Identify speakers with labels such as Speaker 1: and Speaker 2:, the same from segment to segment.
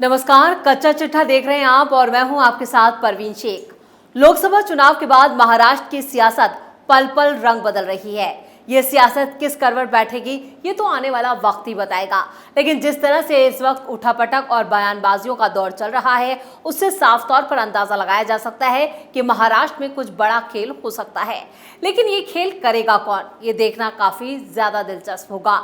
Speaker 1: नमस्कार, कच्चा चिट्ठा देख रहे हैं आप और मैं हूं आपके साथ परवीन शेख। लोकसभा चुनाव के बाद महाराष्ट्र की सियासत पल पल रंग बदल रही है। ये सियासत किस करवट बैठेगी ये तो आने वाला वक्त ही बताएगा, लेकिन जिस तरह से इस वक्त उठापटक और बयानबाजियों का दौर चल रहा है उससे साफ तौर पर अंदाजा लगाया जा सकता है कि महाराष्ट्र में कुछ बड़ा खेल हो सकता है। लेकिन ये खेल करेगा कौन, ये देखना काफी ज्यादा दिलचस्प होगा।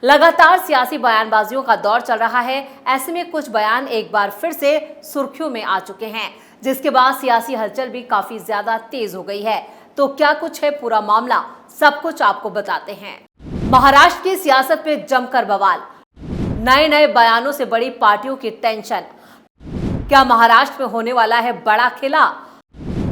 Speaker 1: लगातार सियासी बयानबाजियों का दौर चल रहा है, ऐसे में कुछ बयान एक बार फिर से सुर्खियों में आ चुके हैं, जिसके बाद सियासी हलचल भी काफी ज्यादा तेज हो गई है। तो क्या कुछ है पूरा मामला, सब कुछ आपको बताते हैं। महाराष्ट्र की सियासत पे जमकर बवाल, नए नए बयानों से बड़ी पार्टियों की टेंशन। क्या महाराष्ट्र में होने वाला है बड़ा खेला?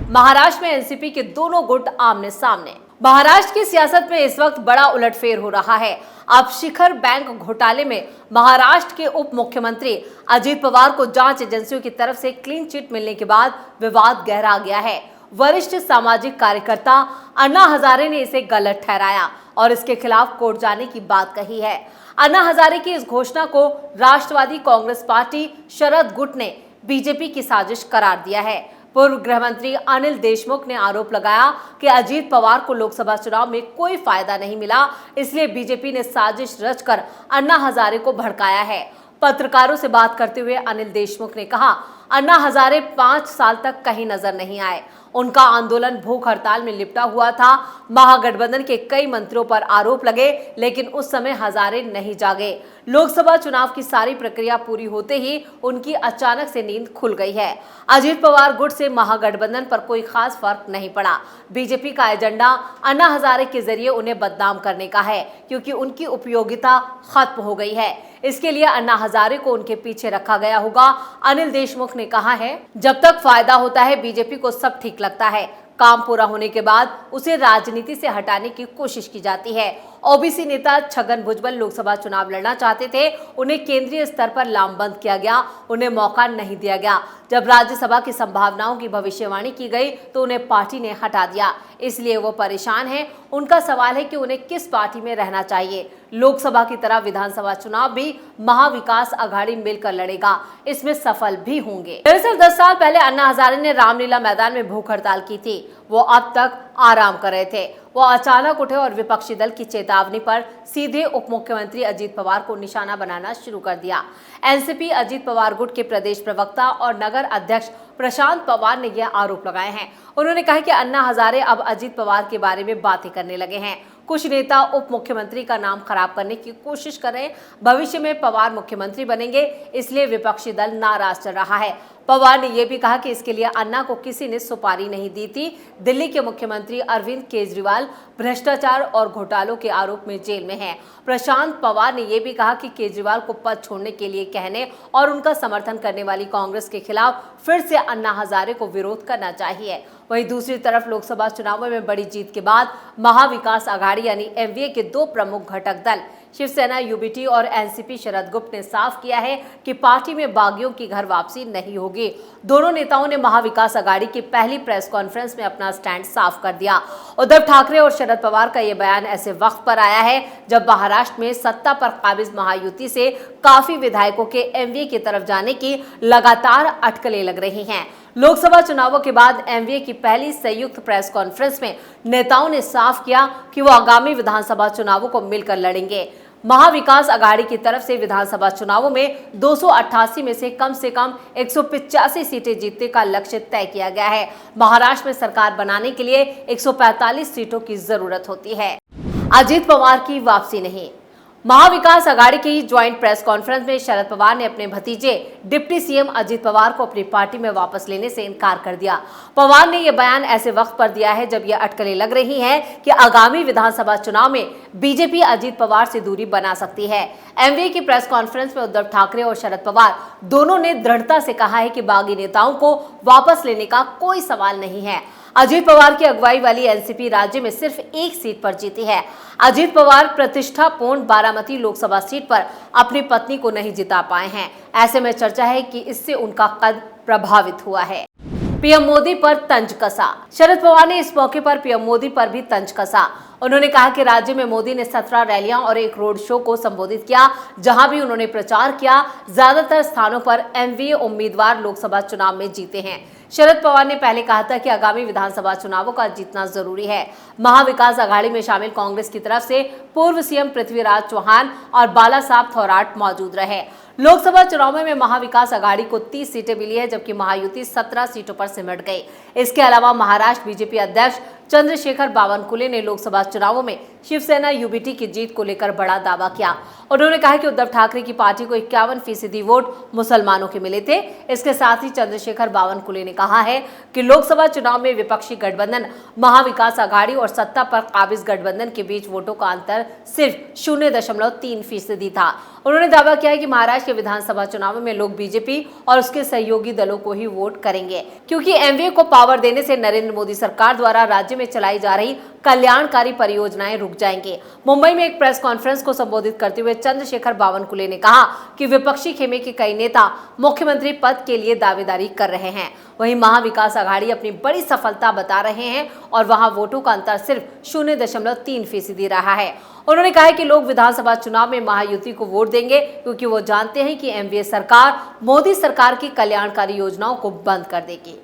Speaker 1: महाराष्ट्र में एनसीपी के दोनों गुट आमने सामने। महाराष्ट्र की सियासत में इस वक्त बड़ा उलटफेर हो रहा है। अब शिखर बैंक घोटाले में महाराष्ट्र के उप मुख्यमंत्री अजित पवार को जांच एजेंसियों की तरफ से क्लीन चिट मिलने के बाद विवाद गहरा गया है। वरिष्ठ सामाजिक कार्यकर्ता अन्ना हजारे ने इसे गलत ठहराया और इसके खिलाफ कोर्ट जाने की बात कही है। अन्ना हजारे की इस घोषणा को राष्ट्रवादी कांग्रेस पार्टी शरद गुट ने बीजेपी की साजिश करार दिया है। पूर्व गृह मंत्री अनिल देशमुख ने आरोप लगाया कि अजीत पवार को लोकसभा चुनाव में कोई फायदा नहीं मिला, इसलिए बीजेपी ने साजिश रचकर अन्ना हजारे को भड़काया है। पत्रकारों से बात करते हुए अनिल देशमुख ने कहा, अन्ना हजारे 5 साल तक कहीं नजर नहीं आए। उनका आंदोलन भूख हड़ताल में लिपटा हुआ था। महागठबंधन के कई मंत्रियों पर आरोप लगे, लेकिन उस समय हजारे नहीं जागे। लोकसभा चुनाव की सारी प्रक्रिया पूरी होते ही उनकी अचानक से नींद खुल गई है। अजित पवार गुट से महागठबंधन पर कोई खास फर्क नहीं पड़ा। बीजेपी का एजेंडा अन्ना हजारे के जरिए उन्हें बदनाम करने का है, क्योंकि उनकी उपयोगिता खत्म हो गई है। इसके लिए अन्ना हजारे को उनके पीछे रखा गया होगा। अनिल देशमुख ने कहा है, जब तक फायदा होता है बीजेपी को सब ठीक लगता है। काम पूरा होने के बाद उसे राजनीति से हटाने की कोशिश की जाती है। ओबीसी नेता छगन भुजबल लोकसभा चुनाव लड़ना चाहते थे, उन्हें केंद्रीय स्तर पर लामबंद किया गया, उन्हें मौका नहीं दिया गया। जब राज्यसभा की संभावनाओं की भविष्यवाणी की गई तो उन्हें पार्टी ने हटा दिया, इसलिए वो परेशान हैं। उनका सवाल है कि उन्हें किस पार्टी में रहना चाहिए। लोकसभा की तरह विधानसभा चुनाव भी महाविकास आघाड़ी मिलकर लड़ेगा, इसमें सफल भी होंगे। दरअसल 10 साल पहले अन्ना हजारे ने रामलीला मैदान में भूख हड़ताल की थी। वो अब तक आराम कर रहे थे। वो अचानक उठे और विपक्षी दल की चेतावनी पर सीधे उप मुख्यमंत्री अजित पवार को निशाना बनाना शुरू कर दिया। एनसीपी अजित पवार गुट के प्रदेश प्रवक्ता और नगर अध्यक्ष प्रशांत पवार ने यह आरोप लगाए हैं। उन्होंने कहा कि अन्ना हजारे अब अजित पवार के बारे में बातें करने लगे हैं। कुछ नेता उप मुख्यमंत्री का नाम खराब करने की कोशिश कर रहे हैं। भविष्य में पवार मुख्यमंत्री बनेंगे, इसलिए विपक्षी दल नाराज चल रहा है। पवार ने यह भी कहा कि इसके लिए अन्ना को किसी ने सुपारी नहीं दी थी। दिल्ली के मुख्यमंत्री अरविंद केजरीवाल भ्रष्टाचार और घोटालों के आरोप में जेल में हैं। प्रशांत पवार ने यह भी कहा कि केजरीवाल को पद छोड़ने के लिए कहने और उनका समर्थन करने वाली कांग्रेस के खिलाफ फिर से अन्ना हजारे को विरोध करना चाहिए। वहीं दूसरी तरफ लोकसभा चुनावों में बड़ी जीत के बाद महाविकास आघाड़ी यानी एमवीए के 2 प्रमुख घटक दल शिवसेना यूबीटी और एनसीपी शरद गुप्त ने साफ किया है कि पार्टी में बागियों की घर वापसी नहीं होगी। दोनों नेताओं ने महाविकास आघाड़ी की पहली प्रेस कॉन्फ्रेंस में अपना स्टैंड साफ कर दिया। उद्धव ठाकरे और शरद पवार का यह बयान ऐसे वक्त पर आया है जब महाराष्ट्र में सत्ता पर काबिज महायुति से काफी विधायकों के एमवीए की तरफ जाने की लगातार अटकलें लग रही हैं। लोकसभा चुनावों के बाद एमवीए की पहली संयुक्त प्रेस कॉन्फ्रेंस में नेताओं ने साफ किया कि वो आगामी विधानसभा चुनावों को मिलकर लड़ेंगे। महाविकास आघाड़ी की तरफ से विधानसभा चुनावों में 288 में से कम 185 सीटें जीतने का लक्ष्य तय किया गया है। महाराष्ट्र में सरकार बनाने के लिए 145 सीटों की जरूरत होती है। अजित पवार की वापसी नहीं। महाविकास आघाड़ी की ज्वाइंट प्रेस कॉन्फ्रेंस में शरद पवार ने अपने भतीजे डिप्टी सीएम अजित पवार को अपनी पार्टी में वापस लेने से इनकार कर दिया। पवार ने यह बयान ऐसे वक्त पर दिया है जब यह अटकलें लग रही हैं कि आगामी विधानसभा चुनाव में बीजेपी अजित पवार से दूरी बना सकती है। एमवीए की प्रेस कॉन्फ्रेंस में उद्धव ठाकरे और शरद पवार दोनों ने दृढ़ता से कहा है कि बागी नेताओं को वापस लेने का कोई सवाल नहीं है। अजित पवार की अगुवाई वाली एनसीपी राज्य में सिर्फ 1 सीट पर जीती है। अजित पवार प्रतिष्ठापूर्ण बारामती लोकसभा सीट पर अपनी पत्नी को नहीं जिता पाए हैं। ऐसे में चर्चा है कि इससे उनका कद प्रभावित हुआ है। पीएम मोदी पर तंज कसा। शरद पवार ने इस मौके पर पीएम मोदी पर भी तंज कसा। उन्होंने कहा कि राज्य में मोदी ने 17 रैलियां और एक रोड शो को संबोधित किया। जहां भी उन्होंने प्रचार किया, ज्यादातर स्थानों पर एमवीए उम्मीदवार लोकसभा चुनाव में जीते हैं। शरद पवार ने पहले कहा था कि आगामी विधानसभा चुनावों का जीतना जरूरी है। महाविकास अघाड़ी में शामिल कांग्रेस की तरफ से पूर्व सीएम पृथ्वीराज चौहान और बालासाहब थोराट मौजूद रहे। लोकसभा चुनाव में महाविकास अघाड़ी को 30 सीटें मिली है, जबकि महायुति 17 सीटों पर सिमट गई। इसके अलावा महाराष्ट्र बीजेपी अध्यक्ष चंद्रशेखर बावनकुले ने लोकसभा चुनावों में शिवसेना यूबीटी की जीत को लेकर बड़ा दावा किया। उन्होंने कहा कि उद्धव ठाकरे की पार्टी को 51% वोट मुसलमानों के मिले थे। इसके साथ ही चंद्रशेखर बावनकुले ने कहा है कि लोकसभा चुनाव में विपक्षी गठबंधन महाविकास अघाड़ी और सत्ता पर काबिज गठबंधन के बीच वोटों का अंतर सिर्फ 0.3% था। उन्होंने दावा किया है कि महाराष्ट्र के विधानसभा चुनाव में लोग बीजेपी और उसके सहयोगी दलों को ही वोट करेंगे, क्योंकि एमवीए को पावर देने से नरेंद्र मोदी सरकार द्वारा राज्य में चलाई जा रही कल्याणकारी परियोजनाएं रुक जाएंगे। मुंबई में एक प्रेस कॉन्फ्रेंस को संबोधित करते हुए चंद्रशेखर बावनकुले ने कहा कि विपक्षी खेमे के कई नेता मुख्यमंत्री पद के लिए दावेदारी कर रहे हैं, वहीं महाविकास अघाड़ी अपनी बड़ी सफलता बता रहे हैं और वहां वोटों का अंतर सिर्फ 0.3% रहा है। उन्होंने कहा कि लोग विधानसभा चुनाव में महायुति को वोट देंगे, क्योंकि वो जानते हैं कि एमवीए सरकार मोदी सरकार की कल्याणकारी योजनाओं को बंद कर देगी।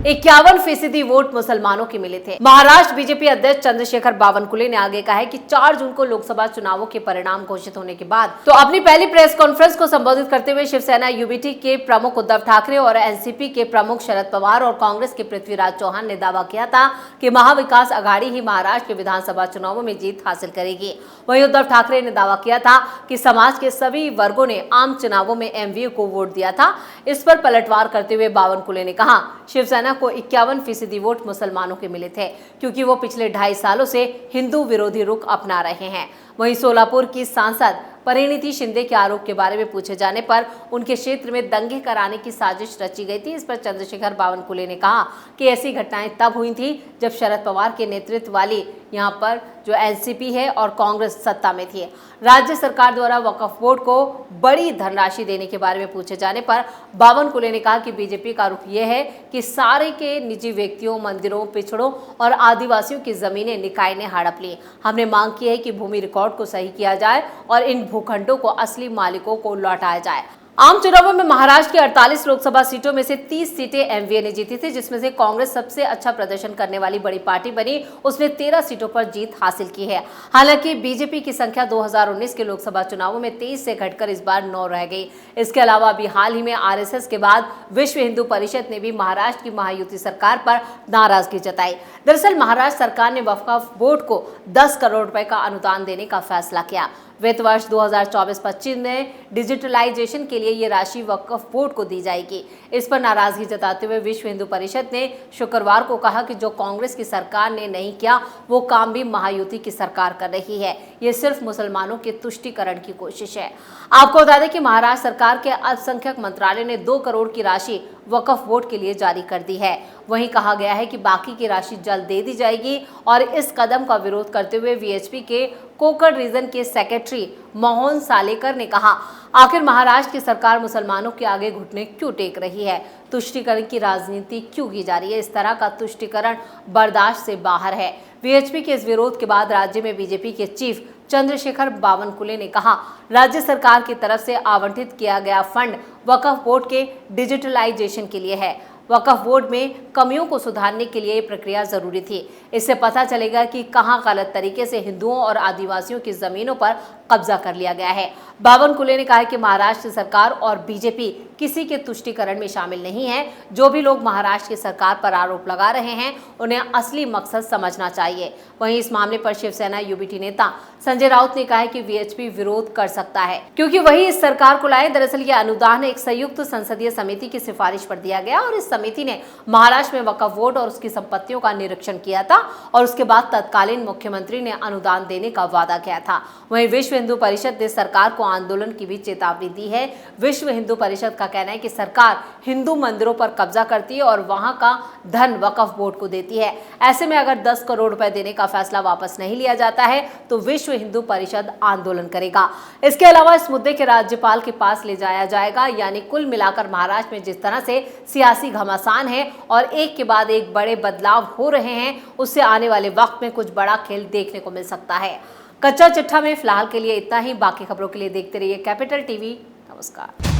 Speaker 1: 51% वोट मुसलमानों के मिले थे। महाराष्ट्र बीजेपी अध्यक्ष चंद्रशेखर बावनकुले ने आगे कहा है कि 4 जून को लोकसभा चुनावों के परिणाम घोषित होने के बाद तो अपनी पहली प्रेस कॉन्फ्रेंस को संबोधित करते हुए शिवसेना यूबीटी के प्रमुख उद्धव ठाकरे और एनसीपी के प्रमुख शरद पवार और कांग्रेस के पृथ्वीराज चौहान ने दावा किया था कि महाविकास अघाड़ी ही महाराष्ट्र के विधानसभा चुनावों में जीत हासिल करेगी। वहीं उद्धव ठाकरे ने दावा किया था कि समाज के सभी वर्गों ने आम चुनावों में एमवीए को वोट दिया था। इस पर पलटवार करते हुए बावनकुले ने कहा शिवसेना को 51% वोट मुसलमानों के मिले थे, क्योंकि वो पिछले 2.5 सालों से हिंदू विरोधी रुख अपना रहे हैं। वहीं सोलापुर की सांसद परिणीति शिंदे के आरोप के बारे में पूछे जाने पर उनके क्षेत्र में दंगे कराने की साजिश रची गई थी। इस पर चंद्रशेखर बावनकुले ने कहा कि ऐसी घटनाएं तब हुई थी जब शरद पवार के नेतृत्व वाली यहाँ पर जो एनसीपी है और कांग्रेस सत्ता में थी। राज्य सरकार द्वारा वक्फ बोर्ड को बड़ी धनराशि देने के बारे में पूछे जाने पर बावनकुले ने कहा कि बीजेपी का रुख यह है कि सारे के निजी व्यक्तियों, मंदिरों, पिछड़ों और आदिवासियों की जमीनें निकाय ने हड़प ली। हमने मांग की है कि भूमि रिकॉर्ड को सही किया जाए और इन भूखंडों को असली मालिकों को लौटाया जाए। आम चुनावों में महाराष्ट्र की 48 लोकसभा सीटों में से 30 सीटें एमवीए ने जीती थी, जिसमें से कांग्रेस सबसे अच्छा प्रदर्शन करने वाली बड़ी पार्टी बनी। उसने 13 सीटों पर जीत हासिल की है। हालांकि बीजेपी की संख्या 2019 के लोकसभा चुनावों में 23 से घटकर इस बार 9 रह गई। इसके अलावा अभी हाल ही में आरएसएस के बाद विश्व हिंदू परिषद ने भी महाराष्ट्र की महायुति सरकार पर नाराजगी जताई। दरअसल महाराष्ट्र सरकार ने वक्फ बोर्ड को 10 करोड़ रुपए का अनुदान देने का फैसला किया। वित्त वर्ष 2024-25 में डिजिटलाइजेशन के लिए ये राशि वक्फ बोर्ड को दी जाएगी। इस पर नाराजगी जताते हुए विश्व हिंदू परिषद ने शुक्रवार को कहा कि जो कांग्रेस की सरकार ने नहीं किया वो काम भी महायुति की सरकार कर रही है। ये सिर्फ मुसलमानों के तुष्टीकरण की कोशिश है। आपको बता दें कि महाराष्ट्र सरकार के अल्पसंख्यक मंत्रालय ने 2 करोड़ की राशि वक्फ बोर्ड के लिए जारी कर दी है। वहीं कहा गया है कि बाकी की राशि जल्द दे दी जाएगी। और इस कदम का विरोध करते हुए वीएचपी के कोकण रीजन के सेक्रेटरी मोहन सालेकर ने कहा, आखिर महाराष्ट्र की सरकार मुसलमानों के आगे घुटने क्यों टेक रही है? तुष्टीकरण की राजनीति क्यों की जा रही है? इस तरह का तुष्टीकरण बर्दाश्त से बाहर है। वीएचपी के इस विरोध के बाद राज्य में बीजेपी के चीफ चंद्रशेखर बावनकुले ने कहा, राज्य सरकार की तरफ से आवंटित किया गया फंड वक्फ बोर्ड के डिजिटलाइजेशन के लिए है। वक्फ बोर्ड में कमियों को सुधारने के लिए प्रक्रिया जरूरी थी। इससे पता चलेगा कि कहां गलत तरीके से हिंदुओं और आदिवासियों की जमीनों पर कब्जा कर लिया गया है। बावनकुले ने कहा कि महाराष्ट्र सरकार और बीजेपी किसी के तुष्टीकरण में शामिल नहीं है। जो भी लोग महाराष्ट्र की सरकार पर आरोप लगा रहे हैं उन्हें असली मकसद समझना चाहिए। वहीं इस मामले पर शिवसेना यूबीटी नेता संजय राउत ने कहा है कि वीएचपी विरोध कर सकता है, क्योंकि वही इस सरकार को लाए। दरअसल ये अनुदान एक संयुक्त संसदीय समिति की सिफारिश पर दिया गया और इस समिति ने महाराष्ट्र में वक्फ बोर्ड और उसकी संपत्तियों का निरीक्षण किया था और उसके बाद तत्कालीन मुख्यमंत्री ने अनुदान देने का वादा किया था। वहीं विश्व हिंदू परिषद ने सरकार को आंदोलन की भी चेतावनी दी है। विश्व हिंदू परिषद का कहना है कि सरकार हिंदू मंदिरों पर कब्जा करती है और वहां का धन वक्फ बोर्ड को देती है। ऐसे में अगर 10 करोड़ रुपए देने का फैसला वापस नहीं लिया जाता है तो विश्व हिंदू परिषद आंदोलन करेगा। इसके अलावा इस मुद्दे के राज्यपाल के पास ले जाया जाएगा। यानी कुल मिलाकर महाराष्ट्र में जिस तरह से सियासी घमासान है और एक के बाद एक बड़े बदलाव हो रहे हैं, उससे आने वाले वक्त में कुछ बड़ा खेल देखने को मिल सकता है। कच्चा चिट्ठा में फिलहाल के लिए इतना ही। बाकी खबरों के लिए देखते रहिए कैपिटल टीवी। नमस्कार।